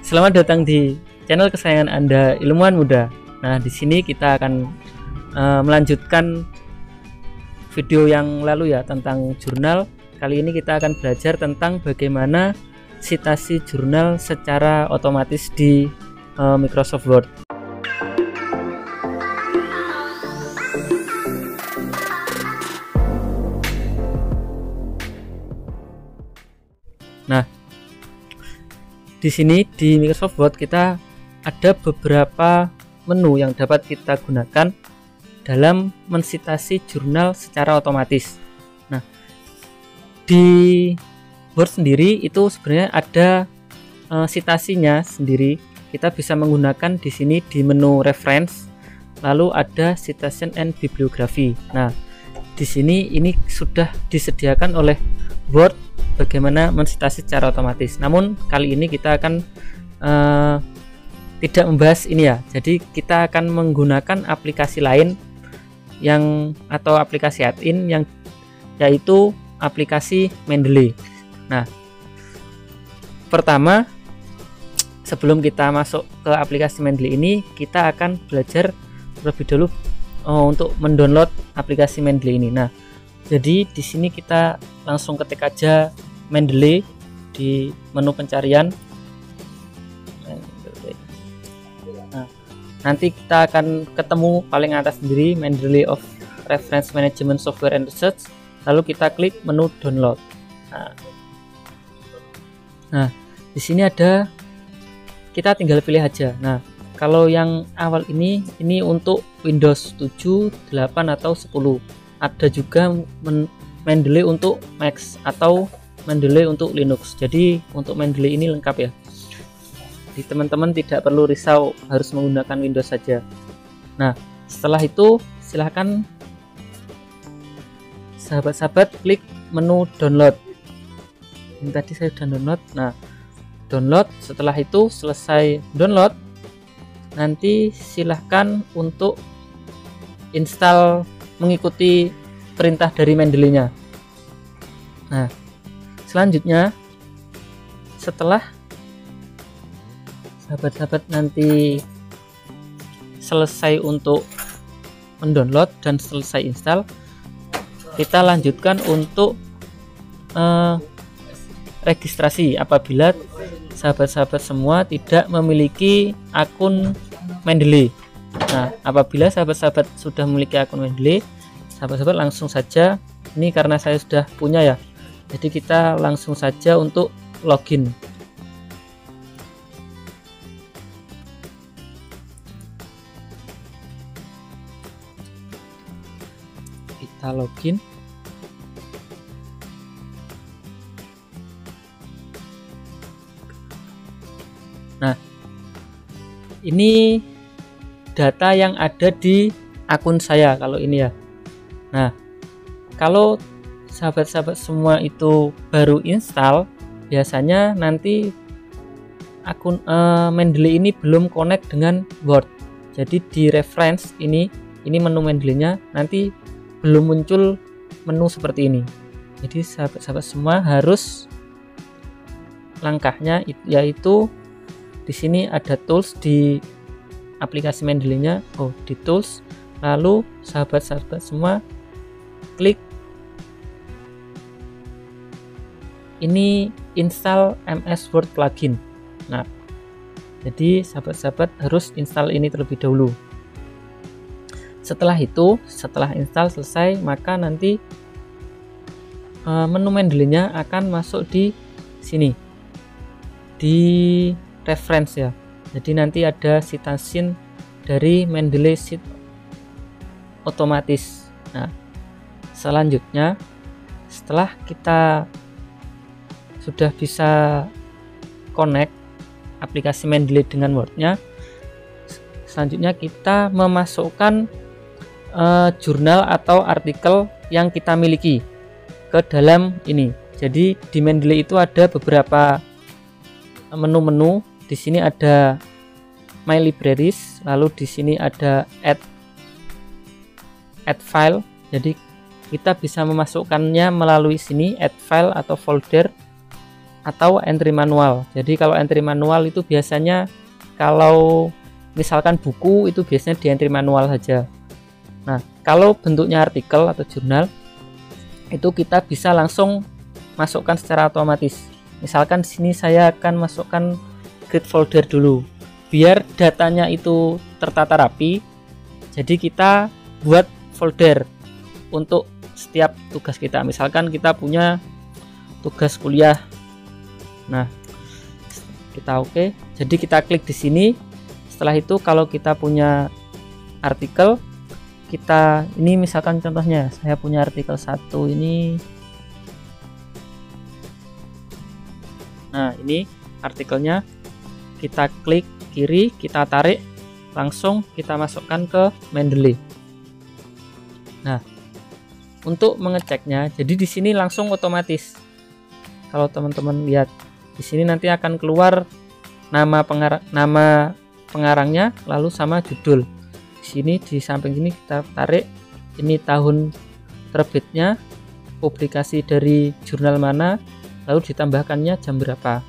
Selamat datang di channel kesayangan Anda, Ilmuwan Muda. Nah, di sini kita akan melanjutkan video yang lalu ya tentang jurnal. Kali ini kita akan belajar tentang bagaimana citasi jurnal secara otomatis di Microsoft Word. Nah, di sini di Microsoft Word kita ada beberapa menu yang dapat kita gunakan dalam mensitasi jurnal secara otomatis. Nah, di Word sendiri itu sebenarnya ada citasinya sendiri. Kita bisa menggunakan di sini di menu reference, lalu ada citation and bibliography. Nah, di sini ini sudah disediakan oleh Word bagaimana mensitasi secara otomatis. Namun kali ini kita akan tidak membahas ini ya. Jadi kita akan menggunakan aplikasi lain atau aplikasi add-in yang yaitu aplikasi Mendeley. Nah, pertama sebelum kita masuk ke aplikasi Mendeley ini, kita akan belajar terlebih dahulu untuk mendownload aplikasi Mendeley ini. Nah, jadi di sini kita langsung ketik aja Mendeley di menu pencarian. Nah, nanti kita akan ketemu paling atas sendiri Mendeley of Reference Management Software and Research. Lalu kita klik menu download. Nah, di sini ada, kita tinggal pilih aja. Nah, kalau yang awal ini untuk Windows 7, 8 atau 10. Ada juga Mendeley untuk Mac atau Mendeley untuk Linux. Jadi untuk Mendeley ini lengkap ya. Jadi teman-teman tidak perlu risau harus menggunakan Windows saja. Nah, setelah itu silahkan sahabat-sahabat klik menu download. Ini tadi saya sudah download. Nah, download. Setelah itu selesai download, nanti silahkan untuk install mengikuti perintah dari Mendeley-nya. Nah, selanjutnya setelah sahabat-sahabat nanti selesai untuk mendownload dan selesai install, kita lanjutkan untuk registrasi apabila sahabat-sahabat semua tidak memiliki akun Mendeley. Nah, apabila sahabat-sahabat sudah memiliki akun Mendeley, sahabat-sahabat langsung saja, ini karena saya sudah punya ya, jadi kita langsung saja untuk login. Kita login. Nah, ini data yang ada di akun saya kalau ini ya. Nah, kalau sahabat-sahabat semua itu baru install, biasanya nanti akun Mendeley ini belum connect dengan Word. Jadi di reference ini menu Mendeley-nya nanti belum muncul menu seperti ini. Jadi sahabat-sahabat semua harus langkahnya yaitu di sini ada tools di aplikasi Mendeley-nya. Di tools, lalu sahabat-sahabat semua klik ini install MS Word plugin. Nah, jadi sahabat-sahabat harus install ini terlebih dahulu. Setelah itu, setelah install selesai, maka nanti menu Mendeley-nya akan masuk di sini di reference ya. Jadi nanti ada citation dari Mendeley sheet otomatis. Nah, selanjutnya setelah kita sudah bisa connect aplikasi Mendeley dengan Word-nya, selanjutnya kita memasukkan jurnal atau artikel yang kita miliki ke dalam ini. Jadi di Mendeley itu ada beberapa menu-menu. Di sini ada My Libraries, lalu di sini ada add file. Jadi kita bisa memasukkannya melalui sini, add file atau folder atau entry manual. Jadi kalau entry manual itu biasanya kalau misalkan buku itu biasanya di entry manual saja. Nah, kalau bentuknya artikel atau jurnal itu kita bisa langsung masukkan secara otomatis. Misalkan di sini saya akan masukkan create folder dulu biar datanya itu tertata rapi. Jadi kita buat folder untuk setiap tugas kita. Misalkan kita punya tugas kuliah. Nah, kita oke. Jadi kita klik di sini. Setelah itu kalau kita punya artikel, kita ini misalkan contohnya saya punya artikel 1 ini. Nah, ini artikelnya. Kita klik kiri, kita tarik, langsung kita masukkan ke Mendeley. Nah, untuk mengeceknya, jadi di sini langsung otomatis. Kalau teman-teman lihat di sini nanti akan keluar nama pengarangnya, lalu sama judul. Di sini di samping ini kita tarik, ini tahun terbitnya, publikasi dari jurnal mana, lalu ditambahkannya jam berapa.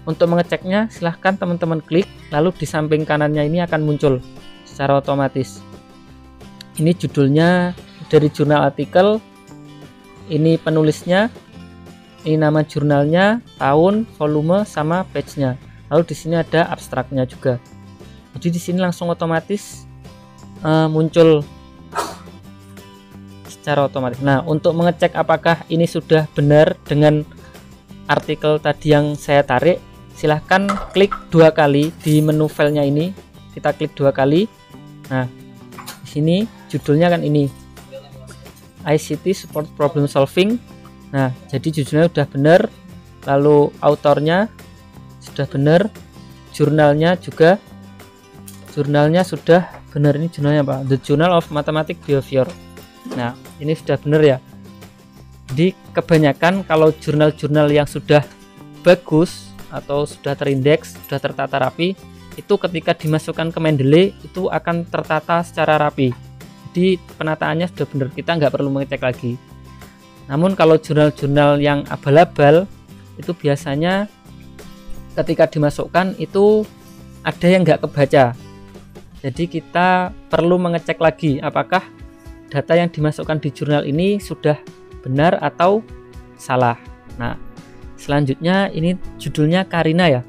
Untuk mengeceknya silahkan teman-teman klik, lalu di samping kanannya ini akan muncul secara otomatis. Ini judulnya dari jurnal artikel, ini penulisnya, ini nama jurnalnya, tahun, volume, sama page-nya. Lalu di sini ada abstraknya juga. Jadi di sini langsung otomatis muncul secara otomatis. Nah, untuk mengecek apakah ini sudah benar dengan artikel tadi yang saya tarik, silahkan klik 2 kali di menu filenya ini. Kita klik 2 kali. Nah, di sini judulnya kan ini ICT Support Problem Solving. Nah, jadi judulnya sudah benar, lalu autornya sudah benar, jurnalnya juga, jurnalnya sudah benar. Ini jurnalnya apa? The Journal of Mathematics Behavior. Nah, ini sudah benar ya. Jadi kebanyakan kalau jurnal-jurnal yang sudah bagus atau sudah terindeks, sudah tertata rapi, itu ketika dimasukkan ke Mendeley itu akan tertata secara rapi. Jadi penataannya sudah benar, kita nggak perlu mengecek lagi. Namun kalau jurnal-jurnal yang abal-abal itu biasanya ketika dimasukkan itu ada yang nggak kebaca. Jadi kita perlu mengecek lagi apakah data yang dimasukkan di jurnal ini sudah benar atau salah. Nah, selanjutnya ini judulnya Karina ya,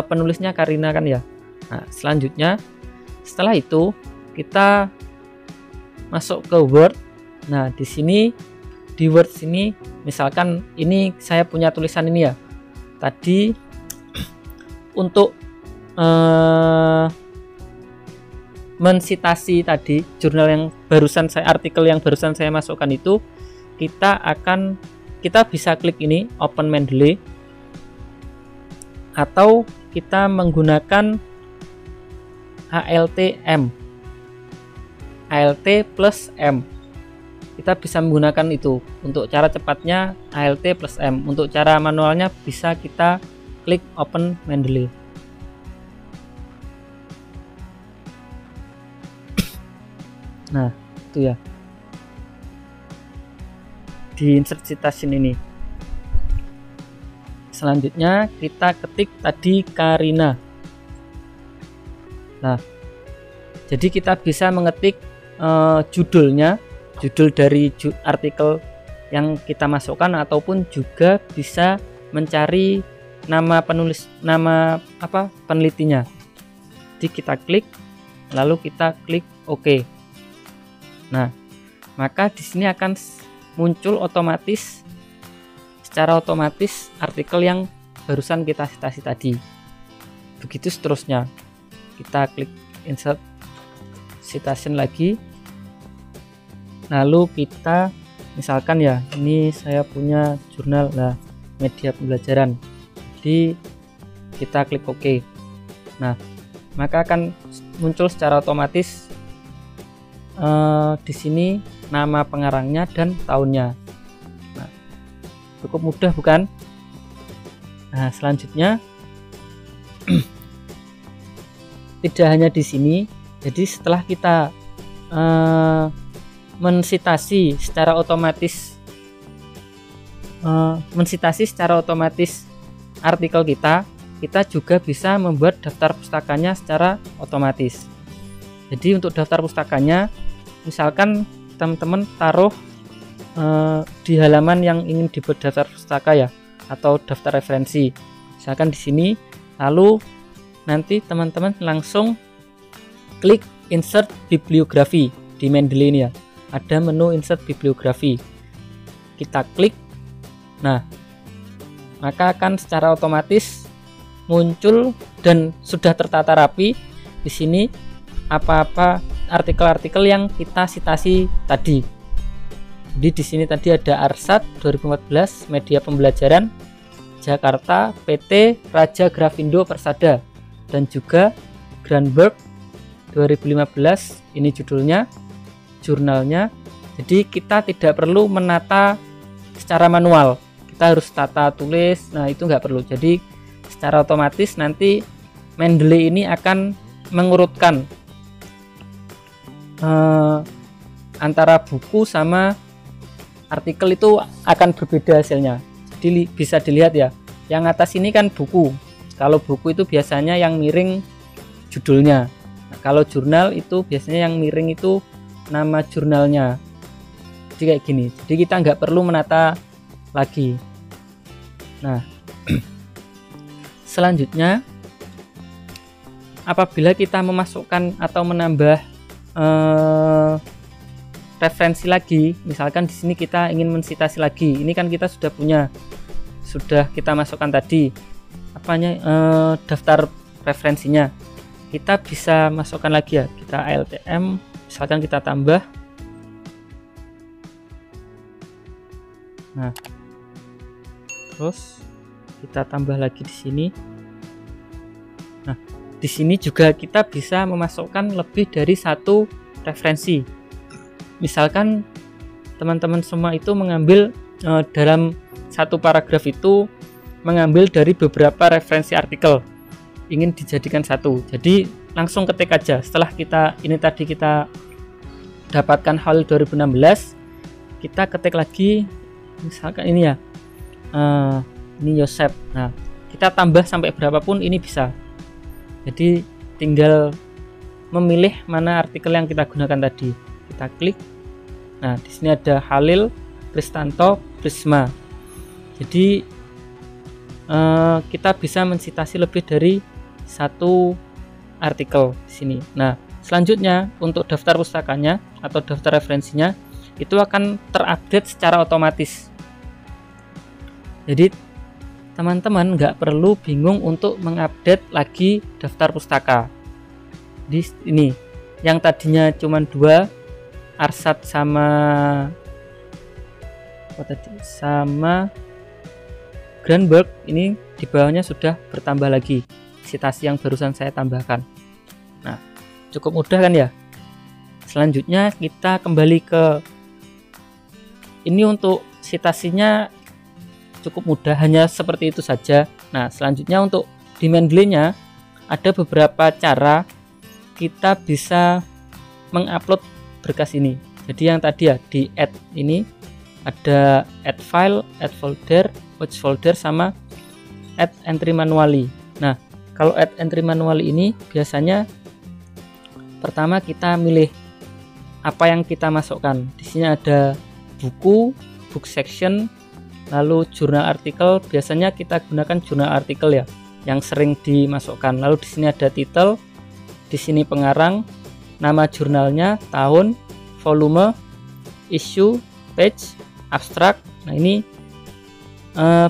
penulisnya Karina kan ya. Nah, selanjutnya setelah itu kita masuk ke Word. Nah, di sini di Word sini misalkan ini saya punya tulisan ini ya. Tadi untuk mensitasi tadi jurnal yang barusan saya, artikel yang barusan saya masukkan itu, kita bisa klik ini Open Mendeley, atau kita menggunakan ALT plus M. Kita bisa menggunakan itu. Untuk cara cepatnya ALT plus M. Untuk cara manualnya bisa kita klik Open Mendeley. Nah, itu ya. Di insert citation ini. Selanjutnya kita ketik tadi Karina. Nah, jadi kita bisa mengetik judulnya, judul dari artikel yang kita masukkan, ataupun juga bisa mencari nama penulis, nama penelitinya. Jadi kita klik, lalu kita klik OK. Nah, maka di sini akan muncul otomatis, secara otomatis artikel yang barusan kita citasi tadi. Begitu seterusnya. Kita klik insert citation lagi, lalu kita misalkan ya, ini saya punya jurnal media pembelajaran, jadi kita klik OK. Nah, maka akan muncul secara otomatis di sini nama pengarangnya dan tahunnya. Nah, cukup mudah bukan? Nah, selanjutnya tidak hanya di sini. Jadi setelah kita mensitasi secara otomatis artikel kita juga bisa membuat daftar pustakanya secara otomatis. Jadi untuk daftar pustakanya, misalkan teman-teman taruh di halaman yang ingin dibuat daftar pustaka ya, atau daftar referensi. Misalkan di sini, lalu nanti teman-teman langsung klik insert bibliografi di Mendeley ini ya. Ada menu insert bibliografi. Kita klik. Nah, maka akan secara otomatis muncul dan sudah tertata rapi di sini apa-apa artikel-artikel yang kita citasi tadi. Jadi di sini tadi ada Arsat 2014 media pembelajaran Jakarta PT Raja Grafindo Persada dan juga Granberg 2015, ini judulnya, jurnalnya. Jadi kita tidak perlu menata secara manual, kita harus tata tulis. Nah itu nggak perlu. Jadi secara otomatis nanti Mendeley ini akan mengurutkan antara buku sama artikel itu akan berbeda hasilnya. Jadi bisa dilihat ya, yang atas ini kan buku. Kalau buku itu biasanya yang miring judulnya. Nah, kalau jurnal itu biasanya yang miring itu nama jurnalnya. Jadi kayak gini. Jadi kita nggak perlu menata lagi. Nah, selanjutnya apabila kita memasukkan atau menambah referensi lagi, misalkan di sini kita ingin mensitasi lagi, ini kan kita sudah punya, sudah kita masukkan tadi daftar referensinya, kita bisa masukkan lagi ya, kita ALTM, misalkan kita tambah. Nah, terus kita tambah lagi di sini. Nah, di sini juga kita bisa memasukkan lebih dari satu referensi. Misalkan teman-teman semua itu mengambil dalam satu paragraf itu mengambil dari beberapa referensi artikel, ingin dijadikan satu. Jadi langsung ketik aja. Setelah kita ini tadi kita dapatkan Halil 2016, kita ketik lagi, misalkan ini ya, ini Yosep. Nah, kita tambah sampai berapapun ini bisa. Jadi tinggal memilih mana artikel yang kita gunakan tadi. Kita klik. Nah, di sini ada Halil Kristanto Prisma. Jadi kita bisa mensitasi lebih dari satu artikel di sini. Nah, selanjutnya untuk daftar pustakanya atau daftar referensinya itu akan terupdate secara otomatis. Jadi teman-teman nggak perlu bingung untuk mengupdate lagi daftar pustaka. Di ini yang tadinya cuma 2, Arsat sama Granberg, ini di bawahnya sudah bertambah lagi citasi yang barusan saya tambahkan. Nah, cukup mudah kan ya. Selanjutnya kita kembali ke ini, untuk citasinya cukup mudah, hanya seperti itu saja. Nah, selanjutnya untuk di Mendeley-nya ada beberapa cara kita bisa mengupload berkas ini. Jadi yang tadi ya di add ini ada add file, add folder, watch folder, sama add entry manually. Nah, kalau add entry manually ini biasanya pertama kita milih apa yang kita masukkan. Di sini ada buku, book section, lalu jurnal artikel. Biasanya kita gunakan jurnal artikel ya, yang sering dimasukkan. Lalu di sini ada title, di sini pengarang, nama jurnalnya, tahun, volume, issue, page, abstrak. Nah ini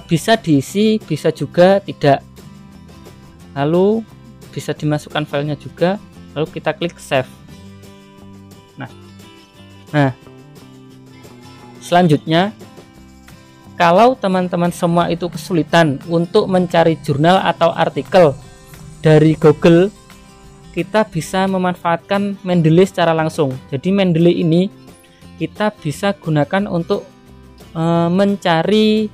bisa diisi, bisa juga tidak. Lalu bisa dimasukkan filenya juga. Lalu kita klik save. Nah, selanjutnya kalau teman-teman semua itu kesulitan untuk mencari jurnal atau artikel dari Google, kita bisa memanfaatkan Mendeley secara langsung. Jadi Mendeley ini kita bisa gunakan untuk mencari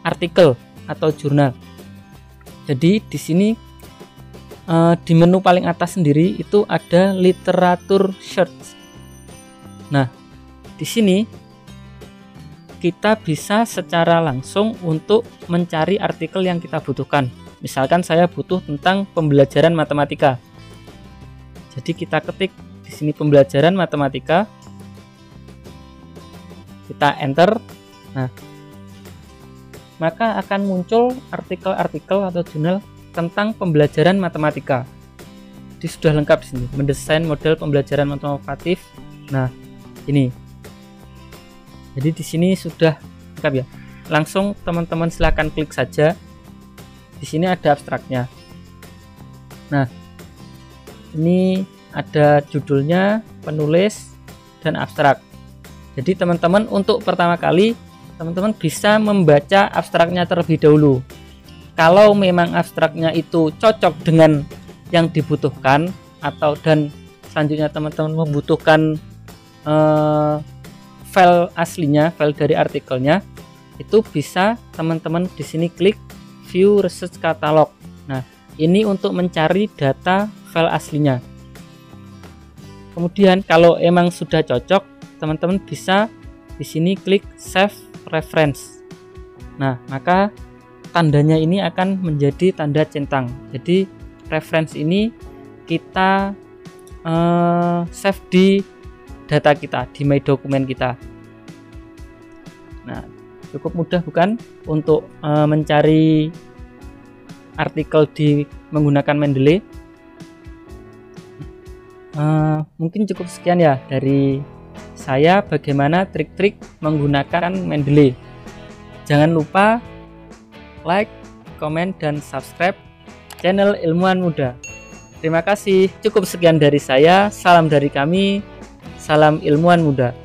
artikel atau jurnal. Jadi di sini di menu paling atas sendiri itu ada literatur search. Nah, di sini kita bisa secara langsung untuk mencari artikel yang kita butuhkan. Misalkan saya butuh tentang pembelajaran matematika. Jadi kita ketik di sini pembelajaran matematika. Kita enter. Nah, maka akan muncul artikel-artikel atau jurnal tentang pembelajaran matematika. Jadi sudah lengkap di sini, mendesain model pembelajaran matematik. Nah, ini. Jadi di sini sudah lengkap ya. Langsung teman-teman silahkan klik saja. Di sini ada abstraknya. Nah, ini ada judulnya, penulis, dan abstrak. Jadi teman-teman untuk pertama kali teman-teman bisa membaca abstraknya terlebih dahulu. Kalau memang abstraknya itu cocok dengan yang dibutuhkan dan selanjutnya teman-teman membutuhkan file aslinya, file dari artikelnya, itu bisa teman-teman di sini klik View Research Catalog. Nah, ini untuk mencari data file aslinya. Kemudian kalau emang sudah cocok, teman-teman bisa di sini klik Save Reference. Nah, maka tandanya ini akan menjadi tanda centang. Jadi reference ini kita save di data kita, di My Document kita. Nah, cukup mudah bukan untuk mencari artikel menggunakan Mendeley. Mungkin cukup sekian ya dari saya bagaimana trik-trik menggunakan Mendeley. Jangan lupa like, komen, dan subscribe channel Ilmuwan Muda. Terima kasih. Cukup sekian dari saya. Salam dari kami. Salam Ilmuwan Muda.